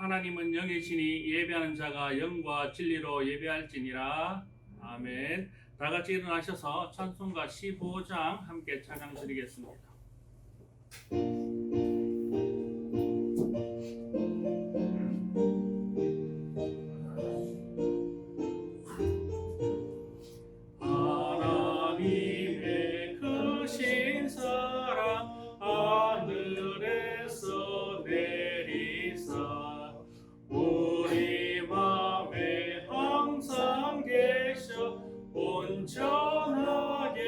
하나님은 영이시니 예배하는 자가 영과 진리로 예배할지니라. 아멘. 다 같이 일어나셔서 찬송가 15장 함께 찬양 드리겠습니다. 하나님의 크신 사랑 하늘에서 내리사 우리 맘에 항상 계셔 온전하게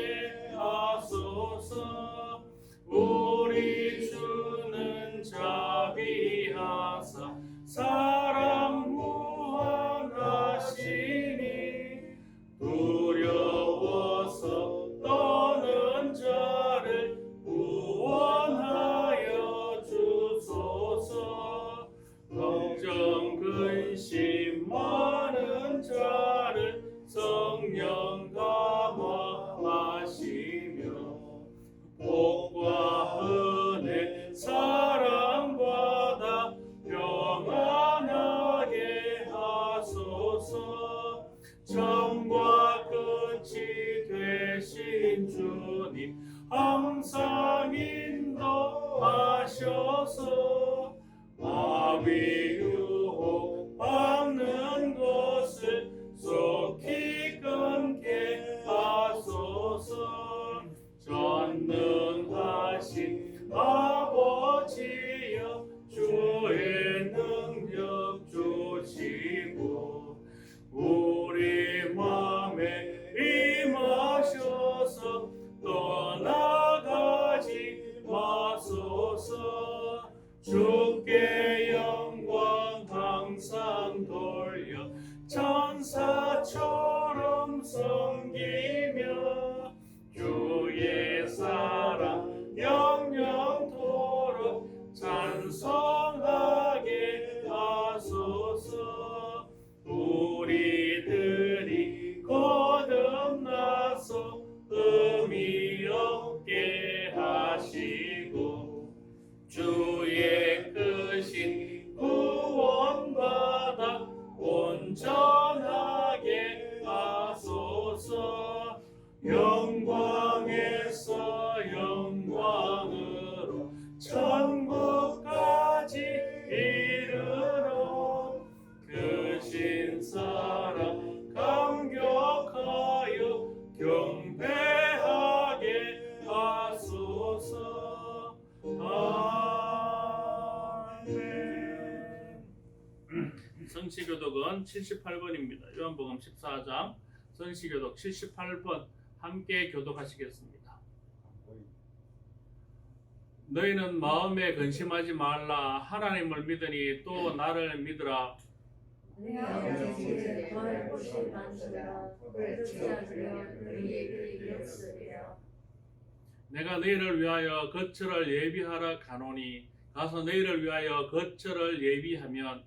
하소서. 우리 주는 자비하사 사랑 무한하시니 두려워서 떠는 자를 구원하여 주소서. 걱정 근심 많은 자를 성령 감화하시며 복과 은혜 사랑받아 평안하게 하소서. 처음과 끝이 되신 주님 항상 인도하셔서 마귀 유혹 받는 것을 속히 끊게 하소서. 전능하신 아버지여 주의 능력 주시고 우리 맘에 임하셔서 떠나가지 마소서. 주께 영광 항상 돌려 천사처럼 섬기며 주의 사랑 영영토록 찬송하게 하소서. 우리들이 거듭나서 의미 없게 하시고 주의 크신 구원받아 온전하게 하소서. 영광에서 영광으로 천국까지 이르러 크신 사랑 감격하여 경배하게 하소서. 아멘. 성시교독은 78번입니다. 요한복음 14장 성시교독 78번 함께 교독하시겠습니다. 너희는 마음에 근심하지 말라. 하나님을 믿으니 또 나를 믿으라. 내가 너희를 위하여 거처를 예비하러 가노니 가서 너희를 위하여 거처를 예비하면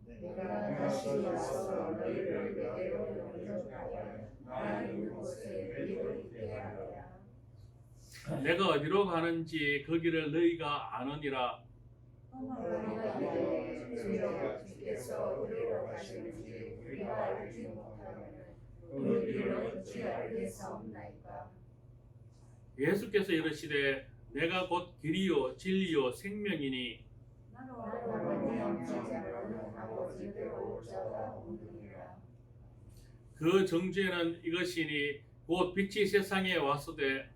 내가 다시 와서 너희를 내게로 영접하여 나 있는 곳에 너희를 있게 하리라. 내가 어디로 가는지 거기를 너희가 아느니라. 주께서 어디로 가시는지 우리가 알지 못하면 그 길은 어찌 알겠사옵나이까. 예수께서 이르시되 내가 곧 길이요 진리요 생명이니 그 정죄는 이것이니 곧 빛이 세상에 왔으되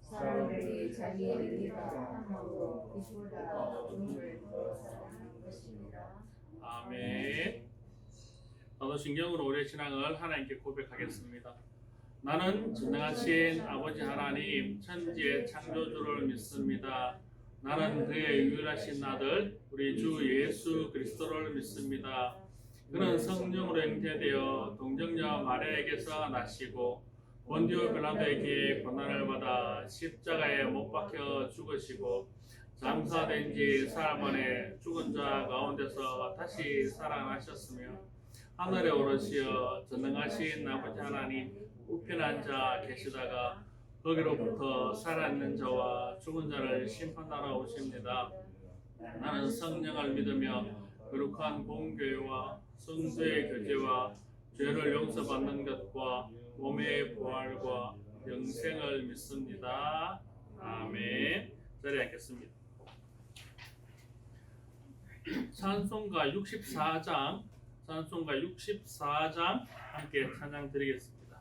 사람들이 자기의 길을 탐하고 빛보다 어둠을 더 사랑하는 것입니다. 아멘. 나도 신경으로 우리의 신앙을 하나님께 고백하겠습니다. 나는 전능하신 아버지 하나님 천지의 창조주를 믿습니다. 나는 그의 유일하신 아들 우리 주 예수 그리스도를 믿습니다. 그는 성령으로 잉태되어 동정녀 마리아에게서 나시고 본디오 빌라도에게 고난을 받아 십자가에 못 박혀 죽으시고 장사된 지 사흘 만에 죽은 자 가운데서 다시 살아나셨으며 하늘에 오르시어 전능하신 아버지 하나님 우편에 앉아 계시다가 거기로부터 살아있는 자와 죽은 자를 심판하러 오십니다. 나는 성령을 믿으며 거룩한 공교회와 성도의 교제와 죄를 용서받는 것과 몸의 부활과 영생을 믿습니다. 아멘. 자리에 앉겠습니다. 찬송가 64장 함께 찬양 드리겠습니다.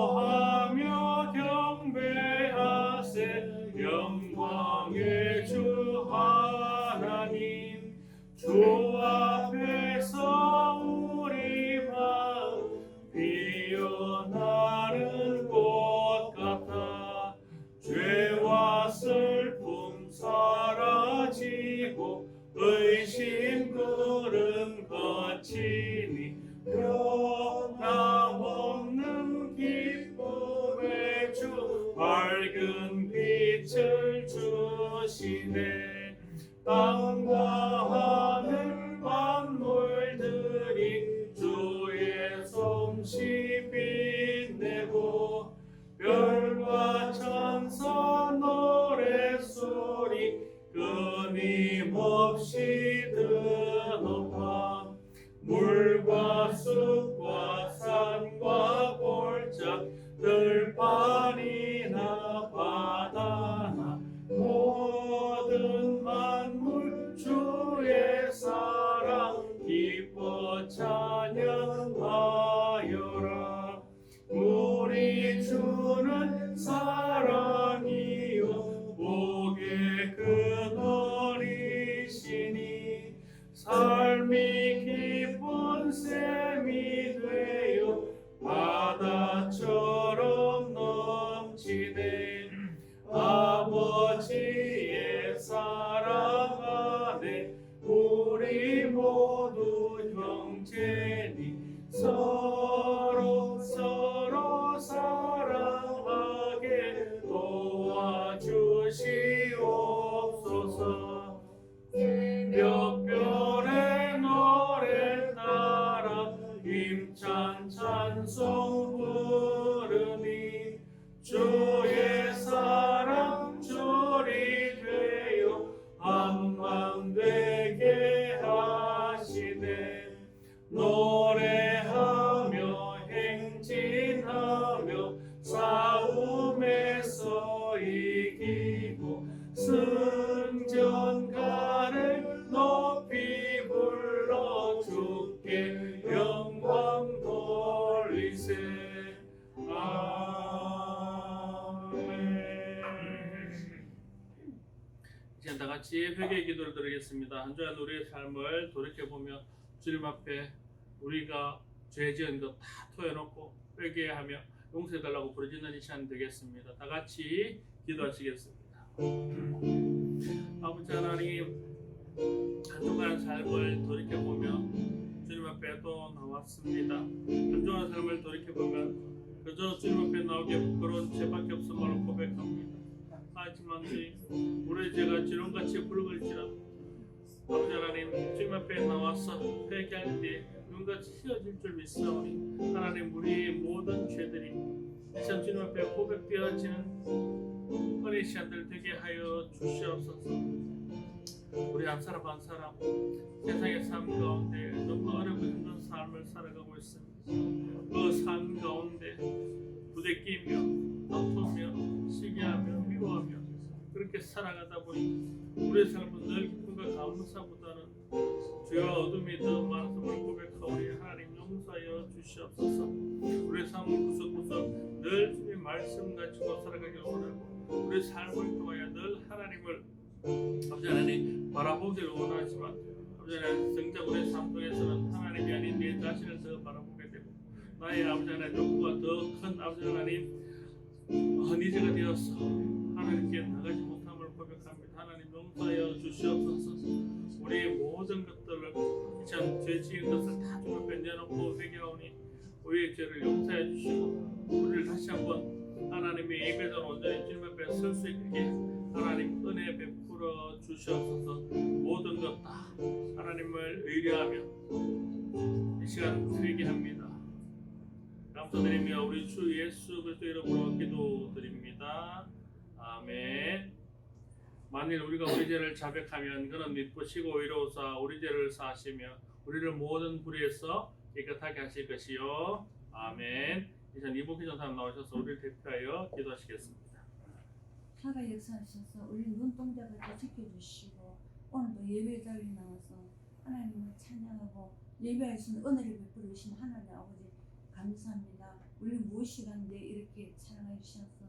기뻐하며 경배하세 영광의 주 하나님, 주 앞에서 우리 마음 피어나는 꽃 같아 죄와 슬픔 사라지고 의심 그름 거치니 변함없는 기쁨의 주 밝은 빛을 주시네. 땅과 하늘 만물들이 주의 솜씨 빛내고 별과 천사 노랫소리 끊임없이 드높아 물과 숲과 산과 골짜 들판이나 바다나 모든 만물 주의 사랑 기뻐 찬양하여라. 우리 주는 사랑이요 복의 근원이시니 삶이 기쁜 샘이 되어 바다처럼 넘치네. 아버지의 사랑 안에 우리 모두 형제니 서로 사랑하게 도와주시옵소서. 새벽별의 노래 따라 힘찬 찬송 부르니 주의 사랑 줄이 되어 한망되게 하시네. 노래하며 행진하며 싸움에서 이기고 승전가를 높이 불러 주께 영광 돌리세. 이제 다 같이 회개 기도를 드리겠습니다. 한 주간 우리의 삶을 돌이켜보며 주님 앞에 우리가 죄 지은 것 다 토해놓고 회개하며 용서해달라고 부르짖는 이 시간 되겠습니다. 다 같이 기도하시겠습니다. 아버지 하나님, 한 주간 삶을 돌이켜보며 주님 앞에 또 나왔습니다. 한 주간 삶을 돌이켜보면 그저 주님 앞에 나오기에 부끄러운 죄밖에 없음을 고백합니다. 하지만 우리의 죄가 지렁같이 붉을지라도 아버지 하나님, 주님 앞에 나와서 회개할 때 눈같이 휘어질 줄 믿사오니 하나님, 우리의 모든 죄들이 이참 주님 앞에 고백되어지는 은혜 시간들 되게 하여 주시옵소서. 우리 한 사람 한 사람 세상의 삶 가운데 너무 어렵고 힘든 삶을 살아가고 있습니다. 그 삶 가운데 부대끼며 다투며 시기하며 미워하며 그렇게 살아가다 보니 우리의 삶은 늘 기쁨과 감사보다는 죄와 어둠이 더 많음을 고백하오니 하나님 용서하여 주시옵소서. 우리의 삶은 구석구석 늘 주님의 말씀 가지고 살아가길 원하고 우리의 삶을 통하여 늘 하나님을 아버지 하나님 바라보기를 원하지만 아버지 하나님 정작 우리의 삶 속에서는 하나님이 아닌 내 자신을 더 바라보게 되고 나의 아버지 하나님 욕구가 더 큰 아버지 하나님 니제가 되어서 하나님께 나가지 못함을 고백합니다. 하나님 용서하여 주시옵소서. 우리의 모든 것들을 참 죄 지은 것을 다 주님 앞에 내놓고 회개하오니 우리의 죄를 용서해 주시고 우리를 다시 한번 하나님의 예배자로 온전히 주님 앞에 설 수 있게 하나님 은혜 베풀어 주시옵소서. 모든 것 다 하나님을 의뢰하며 이 시간 회개합니다. 감사드리며 우리 주 예수 그리스도 이름으로 기도드립니다. 아멘. 만일 우리가 우리 죄를 자백하면 그는 믿으시고 의로우사 우리 죄를 사하시며 우리를 모든 불의에서 깨끗하게 하실 것이요. 아멘. 이제 이복희 전사님 나오셔서 우리를 대표하여 기도하시겠습니다. 살아 역사하셔서 우리 눈동자들도 지켜주시고 오늘도 예배 자리에 나와서 하나님을 찬양하고 예배할 수 있는 은혜를 베풀어 주신 하나님 아버지 감사합니다. 우리는 무엇이간데 이렇게 찬양해 주셔서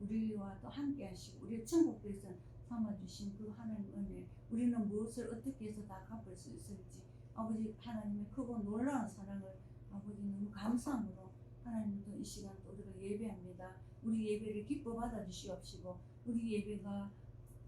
우리와 또 함께 하시고 우리 천국에서 삼아주신 그 하나님 은혜 우리는 무엇을 어떻게 해서 다 갚을 수 있을지 아버지 하나님의 크고 놀라운 사랑을 아버지 너무 감사함으로 하나님도 이 시간 또 우리가 예배합니다. 우리 예배를 기뻐 받아주시옵시고 우리 예배가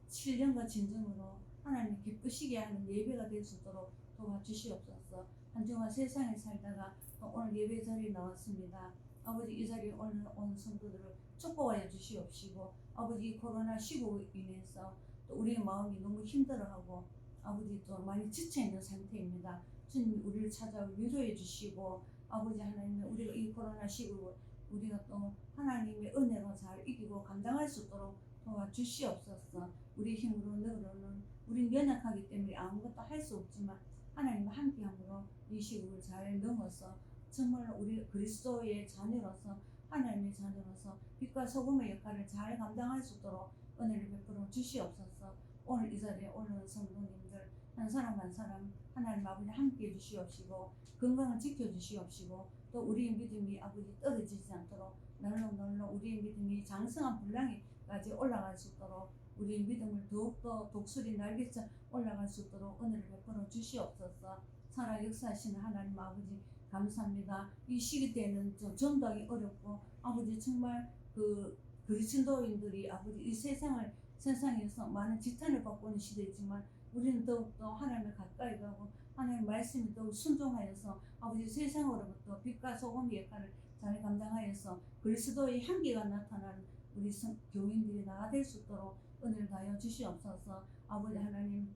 7년과 진정으로 하나님 기쁘시게 하는 예배가 될 수 있도록 도와주시옵소서. 한 주간 세상에 살다가 오늘 예배 자리에 나왔습니다. 아버지 이 자리에 오늘 온 성도들을 축복하여 주시옵시고 아버지 이 코로나19로 인해서 또 우리의 마음이 너무 힘들어하고 아버지 또 많이 지쳐있는 상태입니다. 주님 우리를 찾아와 위로해 주시고 아버지 하나님 우리가 이 코로나19로 우리가 또 하나님의 은혜로 잘 이기고 감당할 수 있도록 도와주시옵소서. 우리 힘으로 너로는 우린 연약하기 때문에 아무것도 할 수 없지만 하나님과 함께함으로 이 시국을 잘 넘어서 정말 우리 그리스도의 자녀로서 하나님의 자녀로서 빛과 소금의 역할을 잘 감당할 수 있도록 은혜를 베풀어 주시옵소서. 오늘 이 자리에 오는 성도님들 한 사람 한 사람 하나님 아버지 함께해 주시옵시고 건강을 지켜주시옵시고 또 우리의 믿음이 아버지 떨어지지 않도록 날로 우리의 믿음이 장성한 분량에까지 올라갈 수 있도록 우리의 믿음을 더욱더 독수리 날개처럼 올라갈 수 있도록 은혜를 베풀어 주시옵소서. 살아 역사하시는 하나님 아버지 감사합니다. 이 시기 때는 좀 전도하기 어렵고 아버지 정말 그 그리스도인들이 아버지 이 세상에서 많은 지탄을 받고 있는 시대이지만 우리는 더욱더 하나님을 가까이 가고 하나님의 말씀에 더욱 순종하여서 아버지 세상으로부터 빛과 소금의 역할을 잘 감당하여서 그리스도의 향기가 나타나는 우리 교인들이 나아될 수 있도록 은혜를 다하여 주시옵소서. 아버지 하나님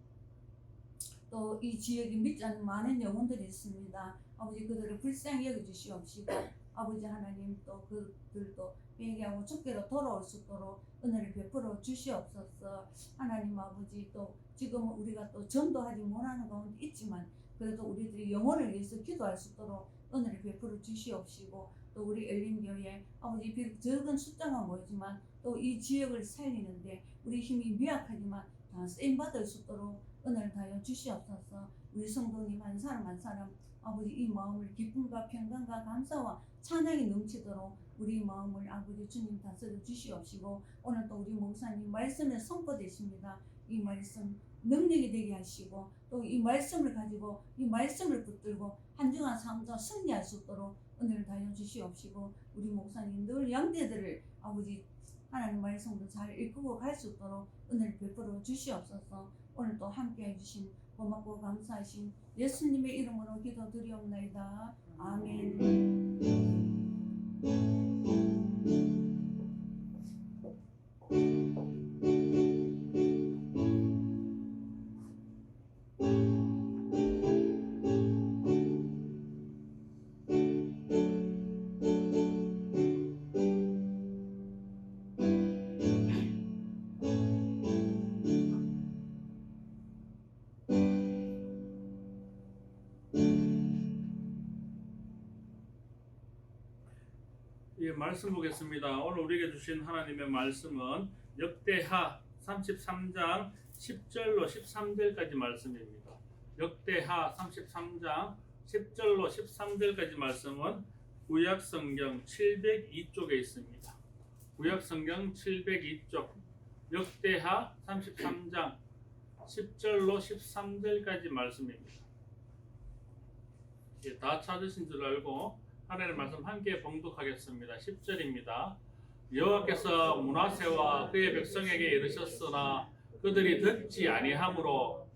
또 이 지역에 믿지 않는 많은 영혼들이 있습니다. 아버지 그들을 불쌍히 여겨주시옵시고 아버지 하나님 또 그들도 회개하고 주께로 돌아올 수 있도록 은혜를 베풀어 주시옵소서. 하나님 아버지 또 지금 우리가 또 전도하지 못하는 가운데 있지만 그래도 우리들이 영혼을 위해서 기도할 수 있도록 은혜를 베풀어 주시옵시고 또 우리 엘림교회 아버지 비록 적은 숫자가 모이지만 또 이 지역을 살리는데 우리 힘이 미약하지만 다 쓰임받을 수 있도록 은혜를 다하여 주시옵소서. 우리 성도님 한 사람 한 사람 아버지 이 마음을 기쁨과 평강과 감사와 찬양이 넘치도록 우리 마음을 아버지 주님 다스려 주시옵시고 오늘 또 우리 목사님 말씀에 선포되십니다. 이 말씀 능력이 되게 하시고 또 이 말씀을 가지고 이 말씀을 붙들고 한 주간 삶도 승리할 수 있도록 은혜를 다하여 주시옵시고 우리 목사님 늘 양대들을 아버지 하나님 말씀으로 잘 이끌고 갈 수 있도록 은혜를 베풀어 주시옵소서. 오늘 또 함께 해주신 고맙고 감사하신 예수님의 이름으로 기도드리옵나이다. 아멘. 예, 말씀 보겠습니다. 오늘 우리에게 주신 하나님의 말씀은 역대하 33장 10절로 13절까지 말씀입니다. 역대하 33장 10절로 13절까지 말씀은 구약성경 702쪽에 있습니다. 구약성경 702쪽 역대하 33장 10절로 13절까지 말씀입니다. 예, 다 찾으신 줄 알고 하나님의 말씀 함께 봉독하겠습니다. 10절입니다. 여호와께서 므낫세와 그의 백성에게 이르셨으나 그들이 듣지 아니하므로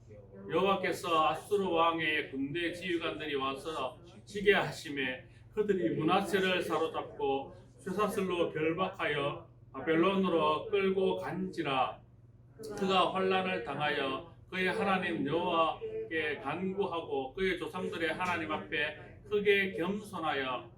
여호와께서 아수르 왕의 군대 지휘관들이 와서 지게 하심에 그들이 므낫세를 사로잡고 쇠사슬로 결박하여 바벨론으로 끌고 간지라. 그가 환난을 당하여 그의 하나님 여호와께 간구하고 그의 조상들의 하나님 앞에 크게 겸손하여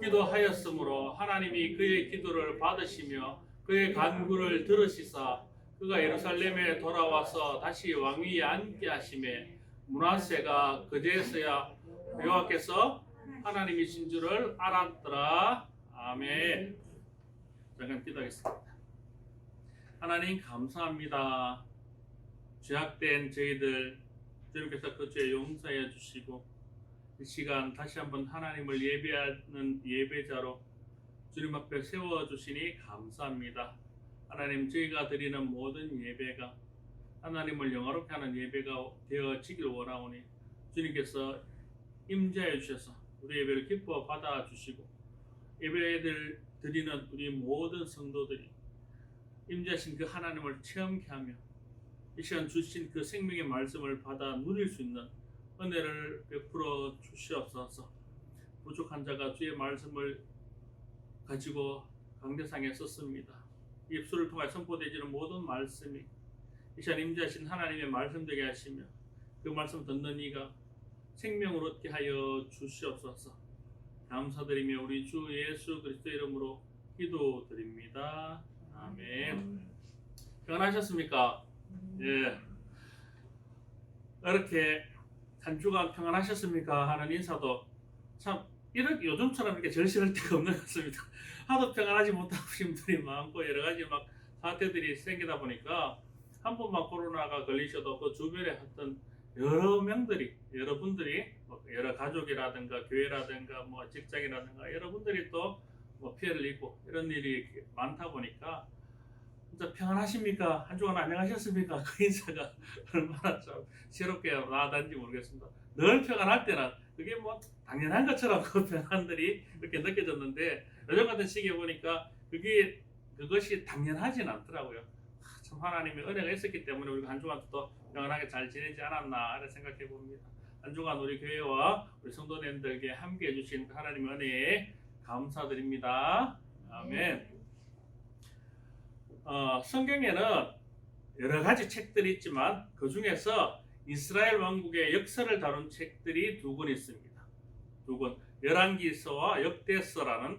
기도하였으므로 하나님이 그의 기도를 받으시며 그의 간구를 들으시사 그가 예루살렘에 돌아와서 다시 왕위에 앉게 하심에 므낫세가 그제서야 여호와께서 하나님이신 줄을 알았더라. 아멘. 잠깐 기도하겠습니다. 하나님 감사합니다. 죄악된 저희들 주님께서 그 죄 용서해 주시고 이 시간 다시 한번 하나님을 예배하는 예배자로 주님 앞에 세워주시니 감사합니다. 하나님 저희가 드리는 모든 예배가 하나님을 영화롭게 하는 예배가 되어지길 원하오니 주님께서 임재해 주셔서 우리 예배를 기뻐 받아주시고 예배를 드리는 우리 모든 성도들이 임재하신 그 하나님을 체험케 하며 이 시간 주신 그 생명의 말씀을 받아 누릴 수 있는 은혜를 베풀어 주시옵소서. 부족한 자가 주의 말씀을 가지고 강대상에 썼습니다. 입술을 통해 선포되지는 모든 말씀이 이 시간 임재하신 하나님의 말씀 되게 하시며 그 말씀 듣는 이가 생명을 얻게 하여 주시옵소서. 감사드리며 우리 주 예수 그리스도 이름으로 기도드립니다. 아멘. 평안하셨습니까? 예. 이렇게 한 주간 평안하셨습니까? 하는 인사도 참 이렇게 요즘처럼 이렇게 절실할 때가 없는 것 같습니다. 하도 평안하지 못하고 분들이 많고 여러 가지 막 사태들이 생기다 보니까 한 번만 코로나가 걸리셔도 그 주변에 어떤 여러분들이 여러 가족이라든가 교회라든가 뭐 직장이라든가 여러분들이 또 뭐 피해를 입고 이런 일이 많다 보니까 진짜 평안하십니까? 한 주간 안녕하셨습니까? 그 인사가 얼마나 좀 새롭게 와닿는지 모르겠습니다. 늘 평안할 때는 그게 뭐 당연한 것처럼 그 평안들이 그렇게 느껴졌는데 요즘 같은 시기에 보니까 그것이 당연하진 않더라고요. 참 하나님의 은혜가 있었기 때문에 우리가 한 주간 또 평안하게 잘 지내지 않았나 이렇게 생각해 봅니다. 한 주간 우리 교회와 우리 성도님들에게 함께 해주신 하나님의 은혜에 감사드립니다. 아멘. 성경에는 여러 가지 책들이 있지만 그 중에서 이스라엘 왕국의 역사를 다룬 책들이 두 권 있습니다. 두 권. 열왕기서와 역대서라는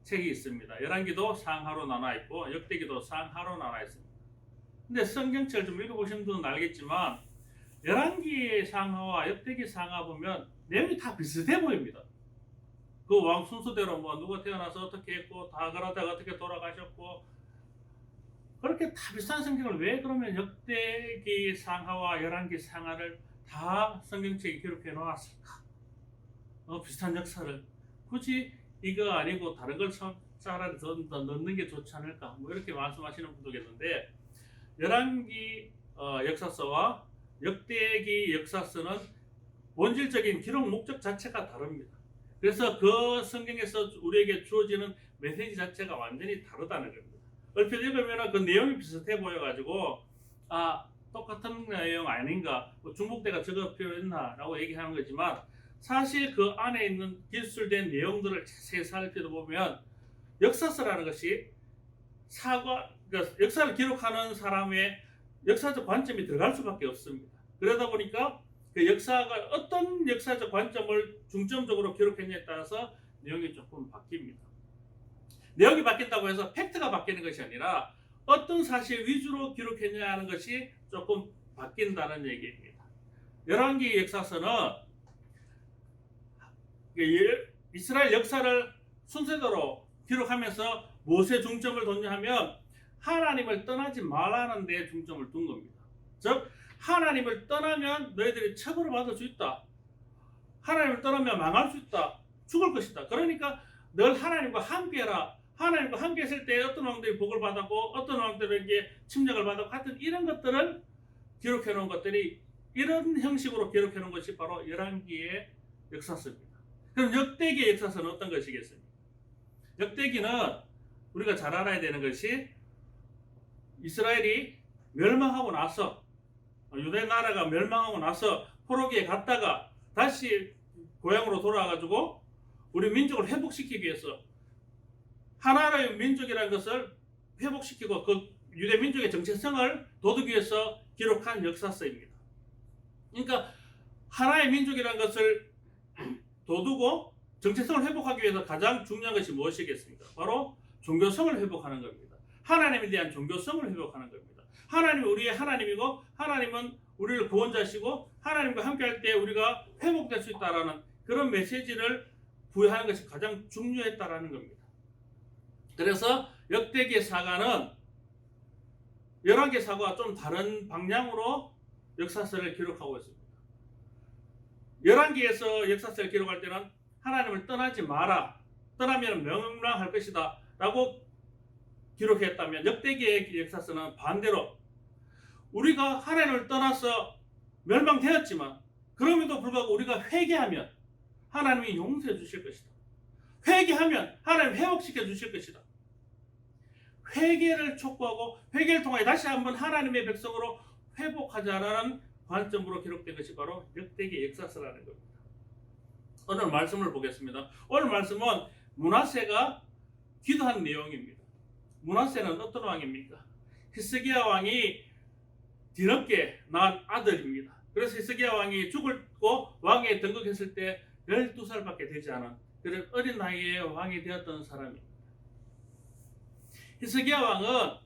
책이 있습니다. 열왕기도 상하로 나눠 있고 역대기도 상하로 나눠 있습니다. 근데 성경책을 좀 읽어보신 분은 알겠지만 열왕기 상하와 역대기 상하 보면 내용이 다 비슷해 보입니다. 그 왕 순서대로 뭐 누가 태어나서 어떻게 했고 다 그러다가 어떻게 돌아가셨고 그렇게 다 비슷한 성경을 왜 그러면 역대기 상하와 열왕기 상하를 다 성경책에 기록해 놓았을까? 비슷한 역사를 굳이 이거 아니고 다른 걸 차라리 더 넣는 게 좋지 않을까? 뭐 이렇게 말씀하시는 분도 계신데 열왕기 역사서와 역대기 역사서는 본질적인 기록 목적 자체가 다릅니다. 그래서 그 성경에서 우리에게 주어지는 메시지 자체가 완전히 다르다는 겁니다. 얼핏 읽으면 그 내용이 비슷해 보여가지고 똑같은 내용 아닌가 뭐 중복대가 저거 필요했나 라고 얘기하는 거지만 사실 그 안에 있는 기술된 내용들을 자세히 살펴보면 역사서라는 것이 그러니까 역사를 기록하는 사람의 역사적 관점이 들어갈 수밖에 없습니다. 그러다 보니까 그 역사가 어떤 역사적 관점을 중점적으로 기록했냐에 따라서 내용이 조금 바뀝니다. 내용이 바뀐다고 해서 팩트가 바뀌는 것이 아니라 어떤 사실 위주로 기록했냐 하는 것이 조금 바뀐다는 얘기입니다. 열왕기 역사서는 이스라엘 역사를 순서대로 기록하면서 무엇에 중점을 뒀냐 하면 하나님을 떠나지 말라는 데 중점을 둔 겁니다. 즉 하나님을 떠나면 너희들이 처벌을 받을 수 있다. 하나님을 떠나면 망할 수 있다. 죽을 것이다. 그러니까 늘 하나님과 함께해라. 하나님과 함께 했을 때 어떤 왕들이 복을 받았고 어떤 왕들에게 침략을 받았고 하여튼 이런 것들을 기록해 놓은 것들이 이런 형식으로 기록해 놓은 것이 바로 열왕기의 역사서입니다. 그럼 역대기의 역사서는 어떤 것이겠습니까? 역대기는 우리가 잘 알아야 되는 것이 이스라엘이 멸망하고 나서 유대 나라가 멸망하고 나서 포로기에 갔다가 다시 고향으로 돌아와가지고 우리 민족을 회복시키기 위해서 하나의 민족이라는 것을 회복시키고 그 유대 민족의 정체성을 도두기 위해서 기록한 역사서입니다. 그러니까 하나의 민족이라는 것을 도두고 정체성을 회복하기 위해서 가장 중요한 것이 무엇이겠습니까? 바로 종교성을 회복하는 겁니다. 하나님에 대한 종교성을 회복하는 겁니다. 하나님이 우리의 하나님이고 하나님은 우리를 구원자시고 하나님과 함께할 때 우리가 회복될 수 있다라는 그런 메시지를 부여하는 것이 가장 중요했다라는 겁니다. 그래서 역대기의 사가는 열왕기의 사가와 좀 다른 방향으로 역사서를 기록하고 있습니다. 열왕기에서 역사서를 기록할 때는 하나님을 떠나지 마라, 떠나면 멸망할 것이다 라고 기록했다면 역대기의 역사서는 반대로 우리가 하나님을 떠나서 멸망되었지만 그럼에도 불구하고 우리가 회개하면 하나님이 용서해 주실 것이다. 회개하면 하나님 회복시켜 주실 것이다. 회개를 촉구하고 회개를 통하여 다시 한번 하나님의 백성으로 회복하자라는 관점으로 기록된 것이 바로 역대기 역사서라는 겁니다. 오늘 말씀을 보겠습니다. 오늘 말씀은 므낫세가 기도한 내용입니다. 므낫세는 어떤 왕입니까? 히스기야 왕이 뒤늦게 낳은 아들입니다. 그래서 히스기야 왕이 죽고 왕에 등극했을 때 12살밖에 되지 않은 그런 어린 나이에 왕이 되었던 사람입니다. 히스기야 왕은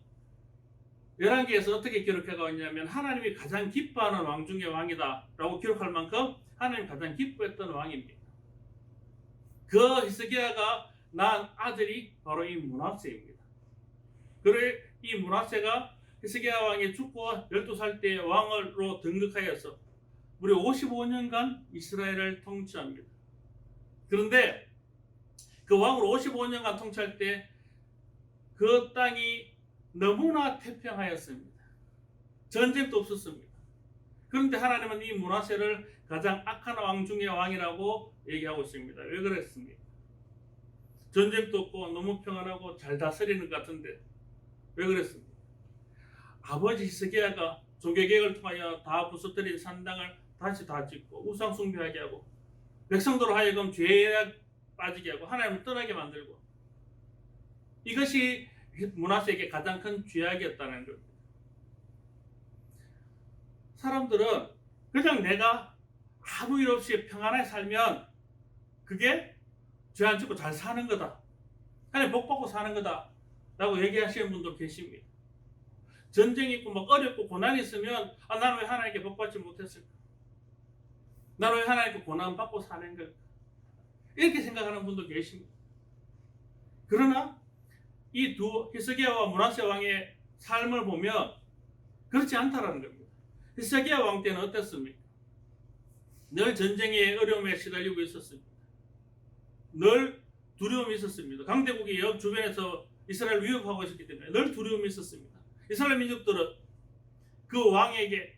열왕기에서 어떻게 기록해가 있냐면 하나님이 가장 기뻐하는 왕 중의 왕이다 라고 기록할 만큼 하나님이 가장 기뻐했던 왕입니다. 그 히스기야가 낳은 아들이 바로 이 므낫세입니다. 그래 이 므낫세가 히스기야 왕이 죽고 12살 때 왕으로 등극하여서 무려 55년간 이스라엘을 통치합니다. 그런데 그 왕으로 55년간 통치할 때 그 땅이 너무나 태평하였습니다. 전쟁도 없었습니다. 그런데 하나님은 이 므낫세를 가장 악한 왕 중의 왕이라고 얘기하고 있습니다. 왜 그랬습니까? 전쟁도 없고 너무 평안하고 잘 다스리는 것 같은데 왜 그랬습니까? 아버지 히스기야가 종교개혁을 통하여 다 부서뜨린 산당을 다시 다 짓고 우상 숭배하게 하고 백성들로 하여금 죄에 빠지게 하고 하나님을 떠나게 만들고 이것이 므낫세에게 가장 큰 죄악이었다는 겁니다. 사람들은 그냥 내가 아무 일 없이 평안하게 살면 그게 죄 안 짓고 잘 사는 거다. 하나님 복 받고 사는 거다. 라고 얘기하시는 분도 계십니다. 전쟁이 있고 막 어렵고 고난이 있으면 나는 왜 하나님께 복 받지 못했을까? 나는 왜 하나님께 고난 받고 사는 걸까? 이렇게 생각하는 분도 계십니다. 그러나 이 두 히스기야와 므낫세 왕의 삶을 보면 그렇지 않다라는 겁니다. 히스기야 왕 때는 어땠습니까? 늘 전쟁의 어려움에 시달리고 있었습니다. 늘 두려움이 있었습니다. 강대국이 옆 주변에서 이스라엘을 위협하고 있었기 때문에 늘 두려움이 있었습니다. 이스라엘 민족들은 그 왕에게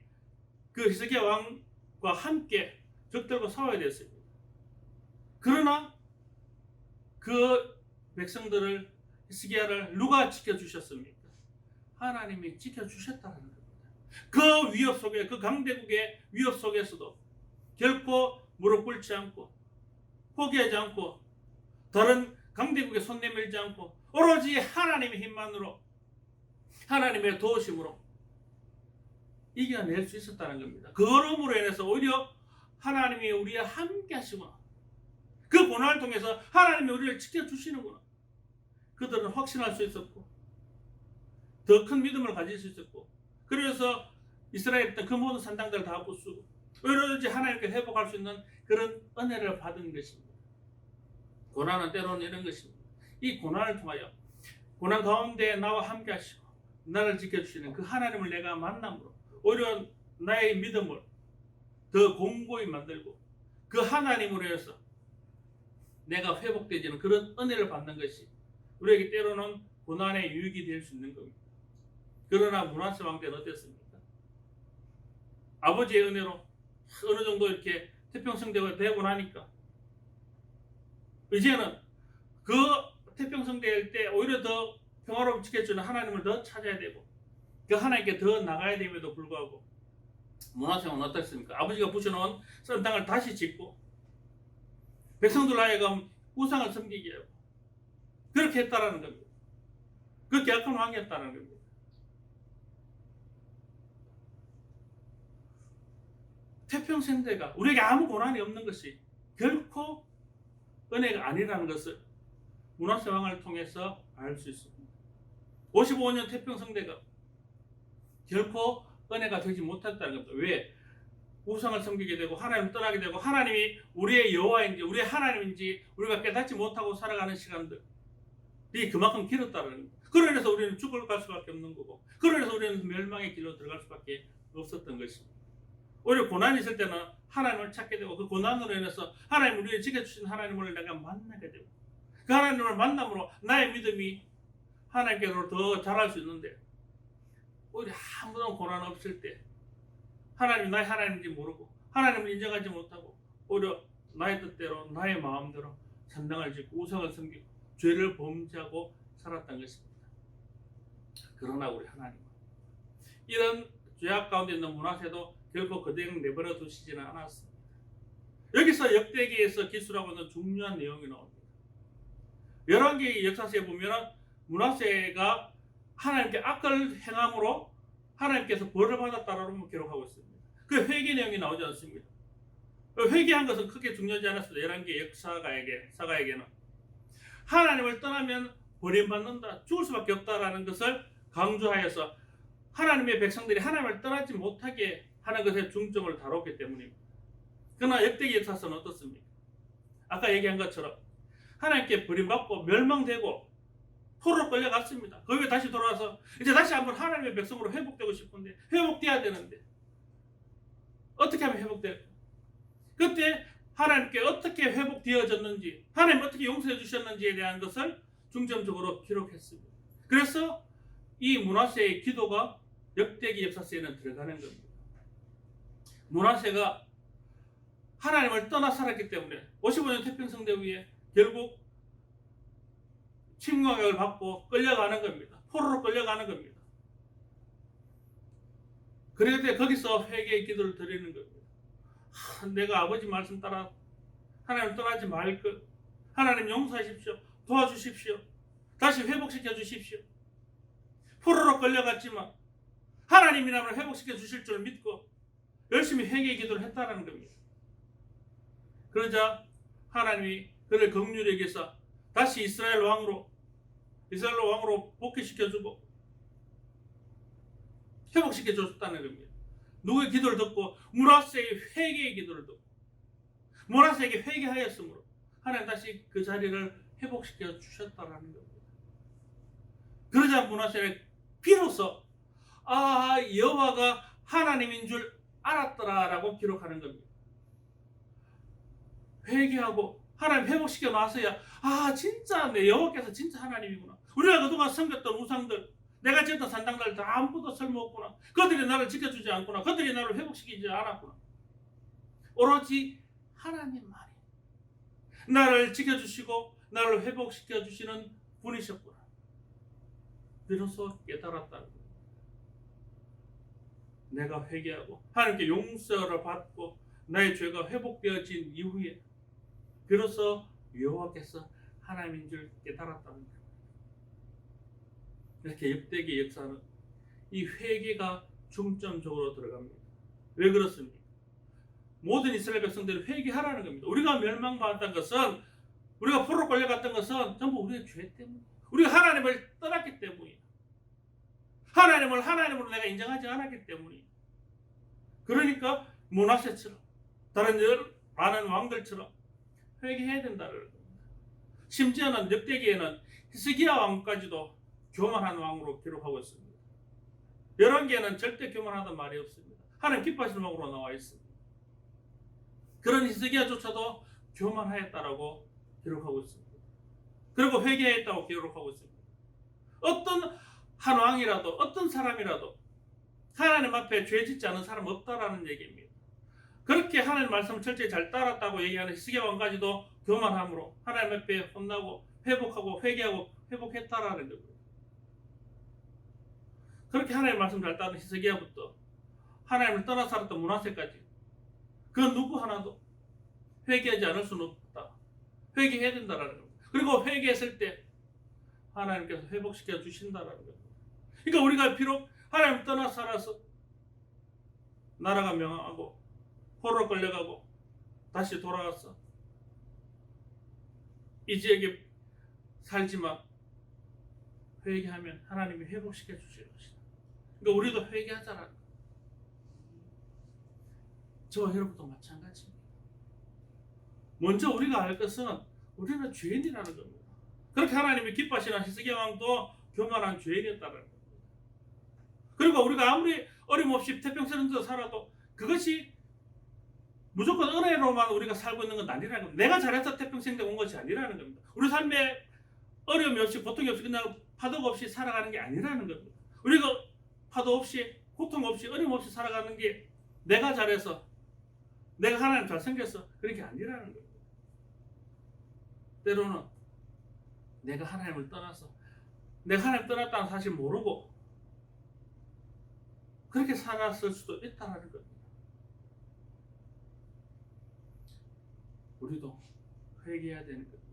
그 히스기야 왕과 함께 적들과 싸워야 됐습니다. 그러나 그 백성들을 히스기야를 누가 지켜주셨습니까? 하나님이 지켜주셨다는 겁니다. 그 위협 속에 그 강대국의 위협 속에서도 결코 무릎 꿇지 않고 포기하지 않고 다른 강대국에 손 내밀지 않고 오로지 하나님의 힘만으로 하나님의 도우심으로 이겨낼 수 있었다는 겁니다. 그러므로 인해서 오히려 하나님이 우리와 함께 하시구나. 그 고난을 통해서 하나님이 우리를 지켜주시는구나. 그들은 확신할 수 있었고 더 큰 믿음을 가질 수 있었고 그래서 이스라엘에 있던 그 모든 산당들을 다 부수고 오히려 하나님께 회복할 수 있는 그런 은혜를 받은 것입니다. 고난은 때로는 이런 것입니다. 이 고난을 통하여 고난 가운데 나와 함께 하시고 나를 지켜주시는 그 하나님을 내가 만남으로 오히려 나의 믿음을 더 공고히 만들고 그 하나님으로 해서 내가 회복되지는 그런 은혜를 받는 것이 우리에게 때로는 고난의 유익이 될 수 있는 겁니다. 그러나 므낫세 왕 때는 어땠습니까? 아버지의 은혜로 어느 정도 이렇게 태평성대가 되고 나니까 이제는 그 태평성대일 때 오히려 더 평화로움 지켜주는 하나님을 더 찾아야 되고 그 하나님께 더 나가야 됨에도 불구하고 므낫세 왕은 어땠습니까? 아버지가 부셔놓은 선 땅을 다시 짓고 백성들 하여금 우상을 섬기게 하고 그렇게 했다라는 겁니다. 그렇게 악한 왕이었다는 겁니다. 태평성대가 우리에게 아무 고난이 없는 것이 결코 은혜가 아니라는 것을 므낫세 왕을 통해서 알 수 있습니다. 55년 태평성대가 결코 은혜가 되지 못했다는 겁니다. 왜? 우상을 섬기게 되고 하나님을 떠나게 되고 하나님이 우리의 여호와인지 우리의 하나님인지 우리가 깨닫지 못하고 살아가는 시간들이 그만큼 길었다는 겁니다. 그로 인해서 우리는 죽을 갈 수밖에 없는 거고, 그로 인해서 우리는 멸망의 길로 들어갈 수밖에 없었던 것입니다. 오히려 고난이 있을 때는 하나님을 찾게 되고, 그 고난으로 인해서 하나님 우리를 지켜주신 하나님을 내가 만나게 되고, 그 하나님을 만남으로 나의 믿음이 하나님께로 더 자랄 수 있는데, 오히려 아무런 고난 없을 때 하나님이 나의 하나님인지 모르고 하나님을 인정하지 못하고 오히려 나의 뜻대로 나의 마음대로 산당을 짓고 우상을 섬기고 죄를 범죄하고 살았던 것입니다. 그러나 우리 하나님은 이런 죄악 가운데 있는 므낫세도 결코 그대로 내버려 두시지는 않았습니다. 여기서 역대기에서 기술하고 있는 중요한 내용이 나옵니다. 열왕기 역사서에 보면 므낫세가 하나님께 악을 행함으로 하나님께서 벌을 받았다라고 기록하고 있습니다. 그 회개 내용이 나오지 않습니다. 회개한 것은 크게 중요하지 않았습니다. 열왕기 역사가에게는 하나님을 떠나면 버림받는다, 죽을 수밖에 없다라는 것을 강조하여서 하나님의 백성들이 하나님을 떠나지 못하게 하는 것에 중점을 다뤘기 때문입니다. 그러나 역대기 역사서는 어떻습니까? 아까 얘기한 것처럼 하나님께 버림받고 멸망되고 포로로 끌려갔습니다. 거기에 다시 돌아와서 이제 다시 한번 하나님의 백성으로 회복되고 싶은데, 회복돼야 되는데 어떻게 하면 회복될까? 그때 하나님께 어떻게 회복되어졌는지, 하나님 어떻게 용서해 주셨는지에 대한 것을 중점적으로 기록했습니다. 그래서 이 므낫세의 기도가 역대기 역사서에는 들어가는 겁니다. 므낫세가 하나님을 떠나 살았기 때문에 55년 태평성대 후에 결국 침공을 받고 끌려가는 겁니다. 포로로 끌려가는 겁니다. 그럴 때 거기서 회개의 기도를 드리는 겁니다. 내가 아버지 말씀 따라 하나님 떠나지 말 것, 하나님 용서하십시오, 도와주십시오, 다시 회복시켜 주십시오. 포로로 끌려갔지만 하나님이라면 회복시켜 주실 줄 믿고 열심히 회개의 기도를 했다는 겁니다. 그러자 하나님이 그를 긍휼히 여기사 다시 이스라엘 왕으로 복귀시켜주고 회복시켜줬다는 겁니다. 누구의 기도를 듣고? 므낫세의 회개의 기도를 듣고 므낫세에게 회개하였으므로 하나님 다시 그 자리를 회복시켜 주셨다는 겁니다. 그러자 므낫세는 비로소 여호와가 하나님인 줄 알았더라라고 기록하는 겁니다. 회개하고 하나님 회복시켜 놨어야 진짜 내 여호와께서 진짜 하나님이구나. 우리가 그동안 섬겼던 우상들, 내가 지었던 산당들 다 아무것도 쓸모없구나. 그들이 나를 지켜주지 않구나. 그들이 나를 회복시키지 않았구나. 오로지 하나님만이 나를 지켜주시고 나를 회복시켜 주시는 분이셨구나. 비로소 깨달았다는 거예요. 내가 회개하고 하나님께 용서를 받고 나의 죄가 회복되어진 이후에 비로소 여호와께서 하나님인 줄 깨달았다는 거예요. 이렇게 역대기 역사는 이 회개가 중점적으로 들어갑니다. 왜 그렇습니까? 모든 이스라엘 백성들이 회개하라는 겁니다. 우리가 멸망받았던 것은, 우리가 포로로 끌려갔던 것은 전부 우리의 죄 때문에, 우리가 하나님을 떠났기 때문이에요. 하나님을 하나님으로 내가 인정하지 않았기 때문이에요. 그러니까 므낫세처럼 다른 많은 왕들처럼 회개해야 된다는 겁니다. 심지어는 역대기에는 히스기야 왕까지도 교만한 왕으로 기록하고 있습니다. 열왕기에는 절대 교만하다는 말이 없습니다. 하나님 기뻐하시는 왕으로 나와 있습니다. 그런 히스기야조차도 교만하였다라고 기록하고 있습니다. 그리고 회개했다고 기록하고 있습니다. 어떤 한 왕이라도, 어떤 사람이라도 하나님 앞에 죄 짓지 않은 사람 없다라는 얘기입니다. 그렇게 하나님 말씀을 철저히 잘 따랐다고 얘기하는 히스기야 왕까지도 교만함으로 하나님 앞에 혼나고 회복하고 회개하고 회복했다라는 겁니다. 그렇게 하나님 말씀 잘 따르는 히스기야부터 하나님을 떠나 살았던 므낫세까지 그 누구 하나도 회개하지 않을 수는 없다. 회개해야 된다라는 겁니다. 그리고 회개했을 때 하나님께서 회복시켜 주신다라는 겁니다. 그러니까 우리가 비록 하나님 떠나 살아서 나라가 명하고 포로로 끌려가고 다시 돌아왔어. 이 지역에 살지만 회개하면 하나님이 회복시켜 주실 것이다. 그러니까 우리도 회개하자라. 저와 여러분도 마찬가지입니다. 먼저 우리가 알 것은 우리는 죄인이라는 겁니다. 그렇게 하나님이 기뻐하시는 히스기야 왕도 교만한 죄인이었다는 겁니다. 그리고 우리가 아무리 어림없이 태평성에서 살아도 그것이 무조건 은혜로만 우리가 살고 있는 건 아니라는 겁니다. 내가 잘해서 태평성에 온 것이 아니라는 겁니다. 우리 삶에 어려움이 없이 고통이 없이 그냥 파도가 없이 살아가는 게 아니라는 겁니다. 우리가 파도 없이 고통 없이 어려움 없이 살아가는 게 내가 잘해서 내가 하나님 잘생겨서 그런 게 아니라는 겁니다. 때로는 내가 하나님을 떠나서 내가 하나님 떠났다는 사실 모르고 그렇게 살았을 수도 있다는 겁니다. 우리도 회개해야 되는 겁니다.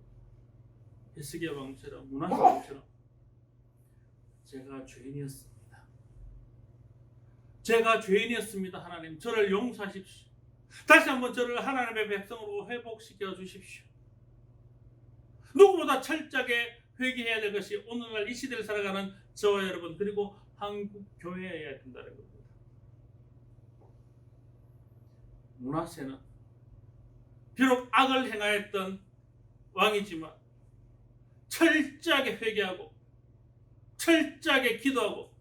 히스기야 왕처럼 므낫세 왕처럼 제가 죄인이었습니다. 제가 죄인이었습니다. 하나님 저를 용서하십시오. 다시 한번 저를 하나님의 백성으로 회복시켜 주십시오. 누구보다 철저하게 회개해야 될 것이 오늘날 이 시대를 살아가는 저와 여러분 그리고 한국 교회여야 된다는 겁니다. 므낫세는 비록 악을 행하였던 왕이지만 철저하게 회개하고 철저하게 기도하고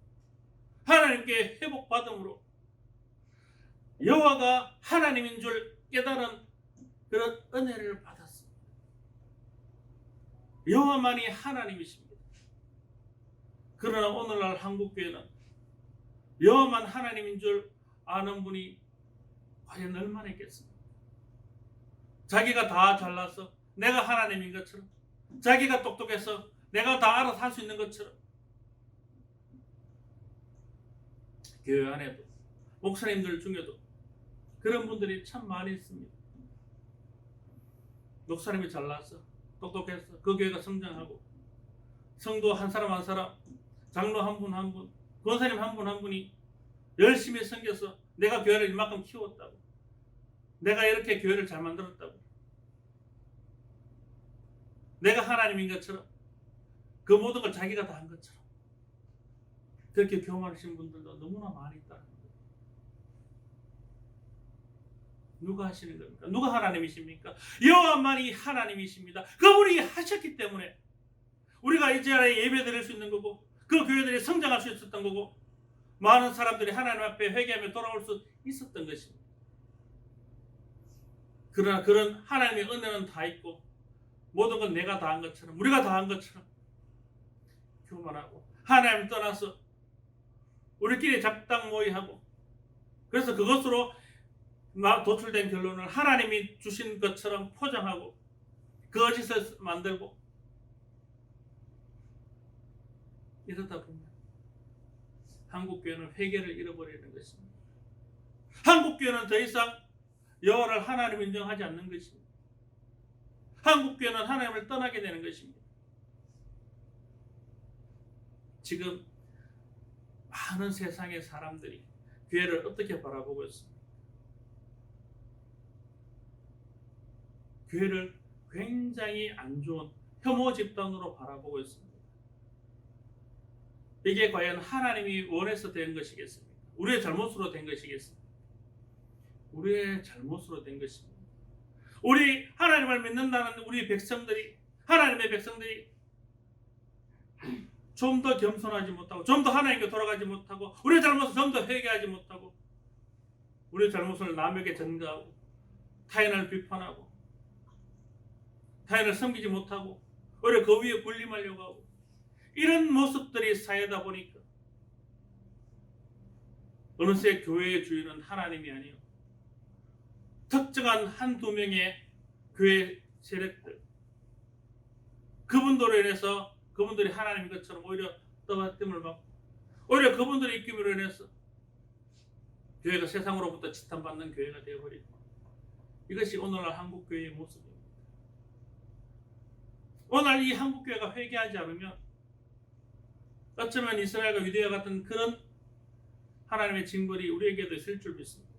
하나님께 회복받음으로 여호와가 하나님인 줄 깨달은 그런 은혜를 받았습니다. 여호와만이 하나님이십니다. 그러나 오늘날 한국교회는 여호와만 하나님인 줄 아는 분이 과연 얼마나 있겠습니까? 자기가 다 잘나서 내가 하나님인 것처럼 자기가 똑똑해서 내가 다 알아서 할 수 있는 것처럼 교회 안에도 목사님들 중에도 그런 분들이 참 많이 있습니다. 목사님이 잘나서 똑똑해서 그 교회가 성장하고 성도 한 사람 한 사람 장로 한 분 한 분 권사님 한 분 한 분이 열심히 섬겨서 내가 교회를 이만큼 키웠다고 내가 이렇게 교회를 잘 만들었다고 내가 하나님인 것처럼 그 모든 걸 자기가 다 한 것처럼 그렇게 교만하신 분들도 너무나 많이 있다는 거예요. 누가 하시는 겁니까? 누가 하나님이십니까? 여호와만이 하나님이십니다. 그분이 하셨기 때문에 우리가 이 자리에 예배 드릴 수 있는 거고 그 교회들이 성장할 수 있었던 거고 많은 사람들이 하나님 앞에 회개하며 돌아올 수 있었던 것입니다. 그러나 그런 하나님의 은혜는 다 있고 모든 건 내가 다 한 것처럼 우리가 다 한 것처럼 교만하고 하나님 떠나서 우리끼리 잡당 모의하고 그래서 그것으로 도출된 결론을 하나님이 주신 것처럼 포장하고 거짓을 만들고 이러다 보면 한국교회는 회개를 잃어버리는 것입니다. 한국교회는 더 이상 여호와를 하나님 인정하지 않는 것입니다. 한국교회는 하나님을 떠나게 되는 것입니다. 지금 많은 세상의 사람들이 교회를 어떻게 바라보고 있습니까? 교회를 굉장히 안 좋은 혐오 집단으로 바라보고 있습니다. 이게 과연 하나님이 원해서 된 것이겠습니까? 우리의 잘못으로 된 것이겠습니까? 우리의 잘못으로 된 것입니다. 우리 하나님을 믿는다는 우리 백성들이 하나님의 백성들이 좀 더 겸손하지 못하고 좀 더 하나님께 돌아가지 못하고 우리의 잘못을 좀 더 회개하지 못하고 우리의 잘못을 남에게 전가하고 타인을 비판하고 타인을 섬기지 못하고 오히려 그 위에 군림하려고 하고 이런 모습들이 쌓이다 보니까 어느새 교회의 주인은 하나님이 아니요 특정한 한두 명의 교회 세력들 그분들로 인해서 그분들이 하나님인 것처럼 오히려 떠받침을 받고 오히려 그분들의 입김으로 인해서 교회가 세상으로부터 지탄받는 교회가 되어버리고 이것이 오늘날 한국교회의 모습입니다. 오늘 이 한국교회가 회개하지 않으면 어쩌면 이스라엘과 유대와 같은 그런 하나님의 징벌이 우리에게도 있을 줄 믿습니다.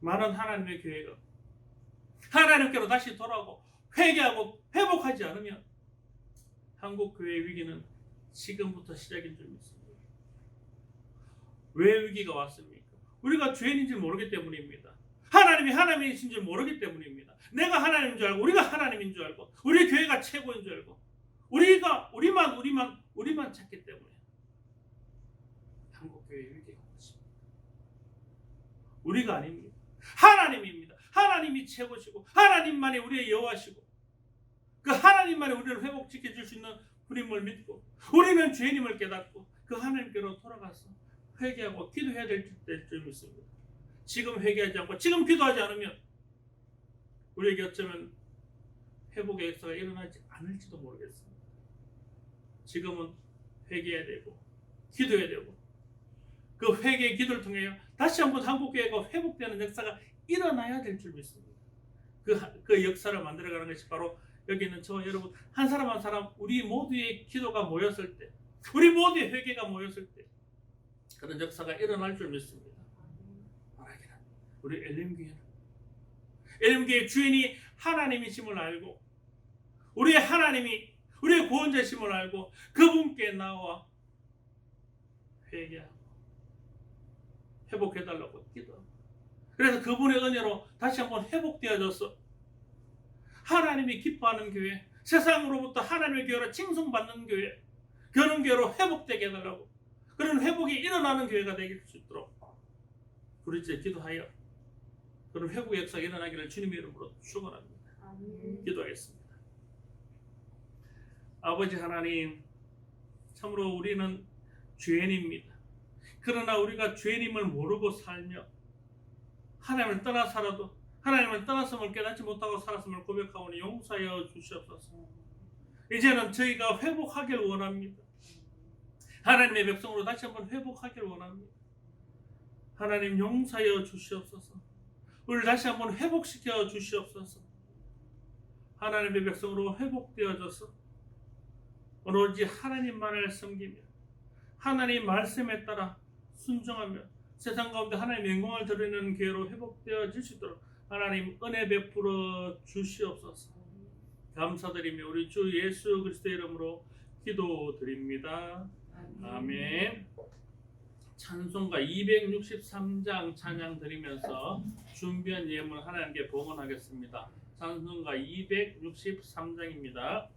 많은 하나님의 교회가 하나님께로 다시 돌아오고 회개하고 회복하지 않으면 한국 교회의 위기는 지금부터 시작인 줄 믿습니다. 왜 위기가 왔습니까? 우리가 죄인인 줄 모르기 때문입니다. 하나님이 하나님이신 줄 모르기 때문입니다. 내가 하나님인 줄 알고, 우리가 하나님인 줄 알고, 우리 교회가 최고인 줄 알고, 우리만 찾기 때문에 한국 교회의 위기가 왔습니다. 우리가 아닙니다. 하나님입니다. 하나님이 최고시고, 하나님만이 우리의 여호와시고, 그 하나님만이 우리를 회복시켜 줄 수 있는 분임을 믿고, 우리는 죄인임을 깨닫고 그 하나님께로 돌아가서 회개하고 기도해야 될 줄 믿습니다. 지금 회개하지 않고 지금 기도하지 않으면 우리에게 어쩌면 회복의 역사가 일어나지 않을지도 모르겠습니다. 지금은 회개해야 되고 기도해야 되고, 그 회개의 기도를 통해 다시 한번 한국교회가 회복되는 역사가 일어나야 될 줄 믿습니다. 그 역사를 만들어가는 것이 바로 여기 있는 저와 여러분 한 사람 한 사람, 우리 모두의 기도가 모였을 때, 우리 모두의 회개가 모였을 때 그런 역사가 일어날 줄 믿습니다. 말하기는 우리 엘림교회의 주인이 하나님이심을 알고, 우리의 하나님이 우리의 구원자심을 알고 그분께 나와 회개하고 회복해달라고 기도하고, 그래서 그분의 은혜로 다시 한번 회복되어져서 하나님이 기뻐하는 교회, 세상으로부터 하나님의 교회로 칭송받는 교회, 그런 교회로 회복되게 해달라고, 그런 회복이 일어나는 교회가 되길 수 있도록 우리 이제 기도하여 그런 회복의 역사가 일어나기를 주님의 이름으로 축원합니다. 기도하겠습니다. 아버지 하나님, 참으로 우리는 죄인입니다. 그러나 우리가 죄인임을 모르고 살며 하나님을 떠나 살아도 하나님을 떠났음을 깨닫지 못하고 살았음을 고백하오니 용서하여 주시옵소서. 이제는 저희가 회복하길 원합니다. 하나님의 백성으로 다시 한번 회복하길 원합니다. 하나님 용서하여 주시옵소서. 우리를 다시 한번 회복시켜 주시옵소서. 하나님의 백성으로 회복되어져서 오로지 하나님만을 섬기며 하나님 말씀에 따라 순종하며 세상 가운데 하나님의 영광을 드리는 교회로 회복되어질 수 있도록 하나님 은혜 베풀어 주시옵소서. 감사드리며 우리 주 예수 그리스도의 이름으로 기도드립니다. 아멘. 찬송가 263장 찬양 드리면서 준비한 예물 하나님께 봉헌하겠습니다. 찬송가 263장입니다.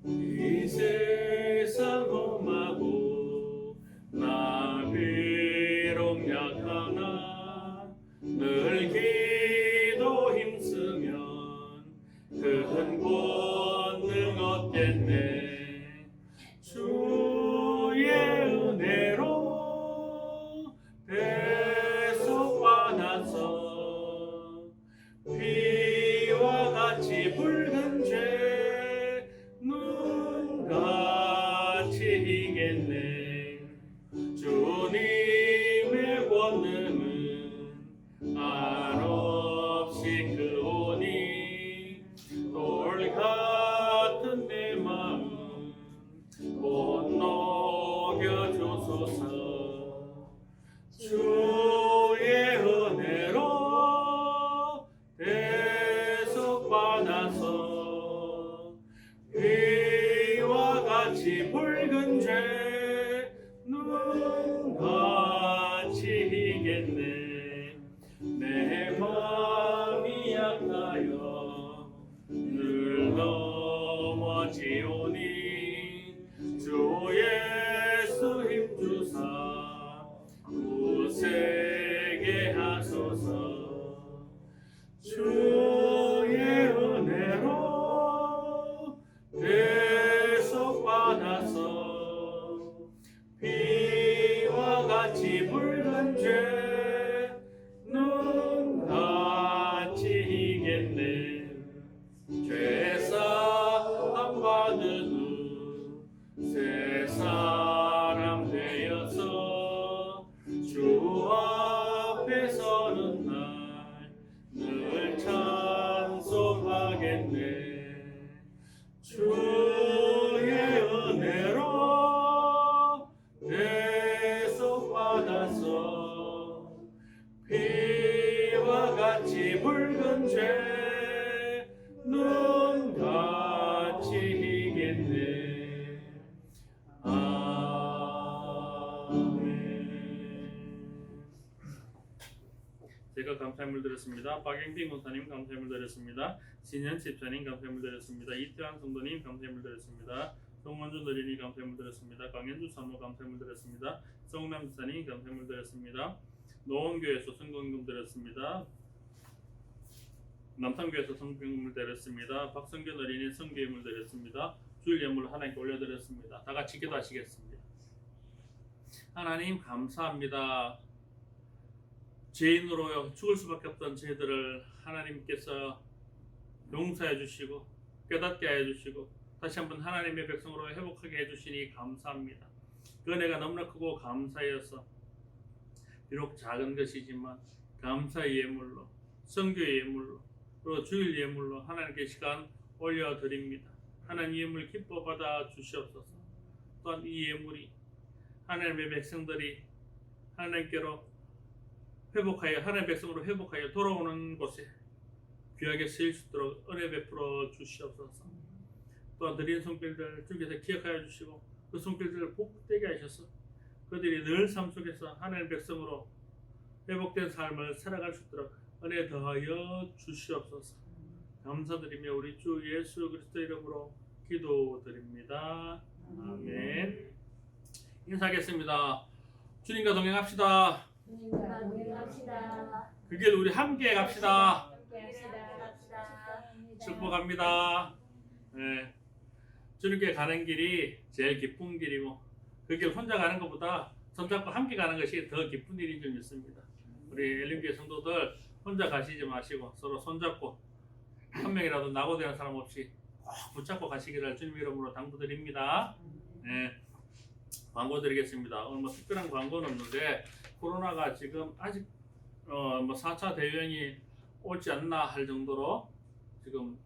이 세상 험하고 나 비록 약하나 늘 기도 힘쓰면 큰 권능 얻겠네. 주의 은혜로 대속받아서 피와 같이 붉은 죄 눈같이 이겠네. 주님의 권능은 한없이 크오니 돌 같은 내 마음 못 녹여주소서. 주의 은혜로 대속받아서 피와 같이 붉은 죄 눈같이 이겠네. 내 마음이 약하여 늘 넘어지오니 주 예수 힘주사 굳세게 하소서. 주의 은혜로 대속받아서 피와 같이 붉은 죄 눈같이 이겠네. 죄사함 받은 후 새 사람 되어서 주 앞에 서는 날 늘 찬송하겠네. 주의 은혜로 드렸습니다. 박영빈 권사님 감사함을 드렸습니다. 진현 집사님 감사함을 드렸습니다. 이태환 성도님 감사함을 드렸습니다. 송원준 어린이 감사함을 드렸습니다. 강현주 사모 감사함을 드렸습니다. 성남 집사님 감사함을 드렸습니다. 노원교회에서 성공금 드렸습니다. 남산교회에서 성공금을 드렸습니다. 박성균 어린이 성교임을 드렸습니다. 주일 예물을 하나님께 올려드렸습니다. 다 같이 기도하시겠습니다. 하나님 감사합니다. 죄인으로 죽을 수밖에 없던 저희들을 하나님께서 용서해 주시고 깨닫게 해 주시고 다시 한번 하나님의 백성으로 회복하게 해 주시니 감사합니다. 그 은혜가 너무나 크고 감사여서 비록 작은 것이지만 감사의 예물로 성교의 예물로 또 주일 예물로 하나님께 시간 올려드립니다. 하나님 예물 기뻐 받아 주시옵소서. 또한 이 예물이 하나님의 백성들이 하나님께로 회복하여 하나님의 백성으로 회복하여 돌아오는 곳에 귀하게 쓰일 수 있도록 은혜 베풀어 주시옵소서. 또한 드린 손길들 주께서 기억하여 주시고 그 손길들을 복되게 하셔서 그들이 늘 삶 속에서 하나님의 백성으로 회복된 삶을 살아갈 수 있도록 은혜 더하여 주시옵소서. 감사드리며 우리 주 예수 그리스도 이름으로 기도드립니다. 아멘. 인사하겠습니다. 주님과 동행합시다. 주님과 동행합시다. 그 길 우리 함께 갑시다. 함께합시다. 축복합니다. 네. 주님께 가는 길이 제일 기쁜 길이고 그 길 혼자 가는 것보다 손잡고 함께 가는 것이 더 기쁜 일인 줄 믿습니다. 우리 엘림교회 성도들 혼자 가시지 마시고 서로 손잡고 한 명이라도 낙오되는 사람 없이 꼭 붙잡고 가시기를 주님 이름으로 당부드립니다. 네. 광고 드리겠습니다. 오늘 뭐 특별한 광고는 없는데 코로나가 지금 아직 뭐 4차 대유행이 오지 않나 할 정도로 지금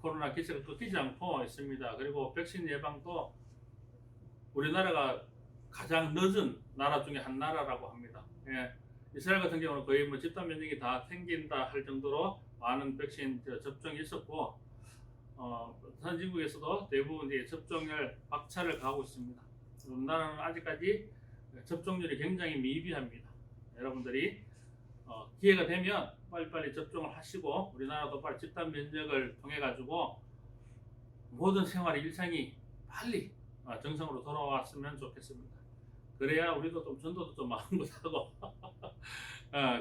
코로나 기세가 끊기지 않고 있습니다. 그리고 백신 예방도 우리나라가 가장 늦은 나라 중에 한 나라라고 합니다. 예. 이스라엘 같은 경우는 거의 뭐 집단 면역이 다 생긴다 할 정도로 많은 백신 접종이 있었고 선진국에서도 대부분 이제 접종률 박차를 가하고 있습니다. 우리나라는 아직까지 접종률이 굉장히 미비합니다. 여러분들이 기회가 되면 빨리빨리 접종을 하시고 우리나라도 빨리 집단 면역을 통해 가지고 모든 생활의 일상이 빨리 정상으로 돌아왔으면 좋겠습니다. 그래야 우리도 좀 전도도 좀 마음껏 하고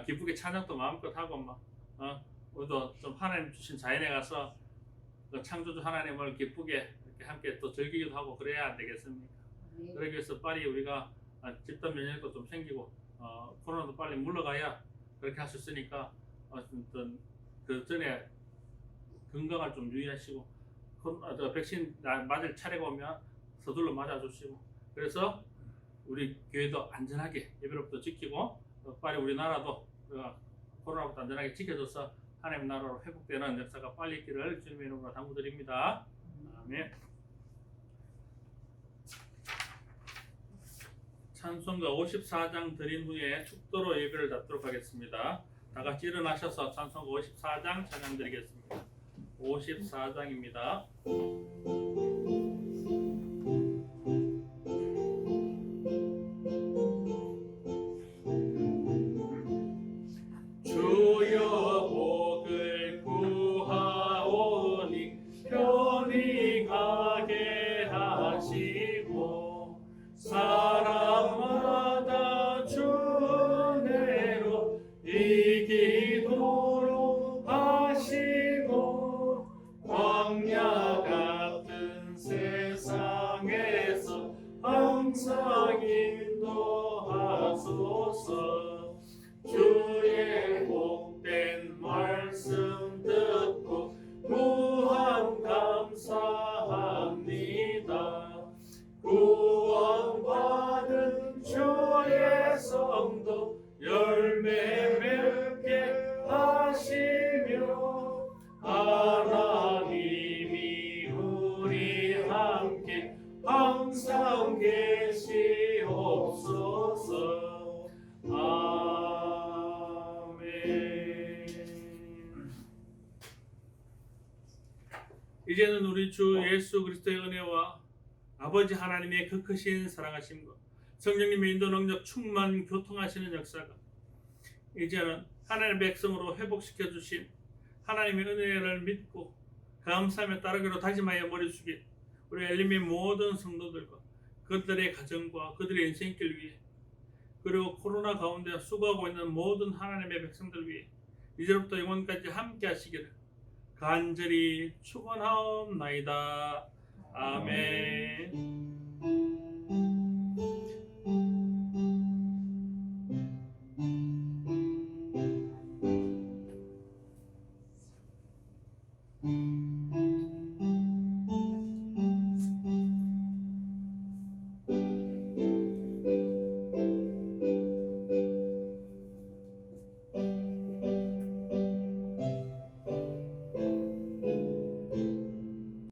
기쁘게 찬양도 마음껏 하고 우리도 좀 하나님 주신 자연에 가서 그 창조주 하나님을 기쁘게 이렇게 함께 또 즐기기도 하고 그래야 안 되겠습니까? 그러기 위해서 빨리 우리가 집단 면역도 좀 생기고 코로나도 빨리 물러가야 그렇게 할 수 있으니까 어떤 그 전에 건강을 좀 유의하시고 백신 맞을 차례가 오면 서둘러 맞아주시고 그래서 우리 교회도 안전하게 예배로부터 지키고 빨리 우리나라도 코로나부터 안전하게 지켜져서 하나님 나라로 회복되는 역사가 빨리 있기를 주님의 이름으로 당부드립니다. 아멘. 찬송가 54장 드린 후에 축도로 예배를 갖도록 하겠습니다. 다 같이 일어나셔서 찬송가 54장 찬양 드리겠습니다. 54장입니다. 주여 복을 구하오니 편히 가게 하시고 사람마다 주 은혜로 이기도록 하시고 광야 같은 세상에서 항상 인도하소서. 주의 복된 말씀 듣고 무한 감사합니다. 구원받은 주의 성도 열매 맺게 하시며 하나님이 우리 함께 항상 계시옵소서. 이제는 우리 주 예수 그리스도의 은혜와 아버지 하나님의 그 크신 사랑하심과 성령님의 인도 능력 충만 교통하시는 역사가 이제는 하나님의 백성으로 회복시켜 주신 하나님의 은혜를 믿고 감사하며 따르기로 다짐하여 머리 숙인 우리 엘림의 모든 성도들과 그들의 가정과 그들의 인생길 위해 그리고 코로나 가운데 수고하고 있는 모든 하나님의 백성들 위해 이제부터 영원까지 함께 하시기를 간절히 축원하옵나이다. 아멘.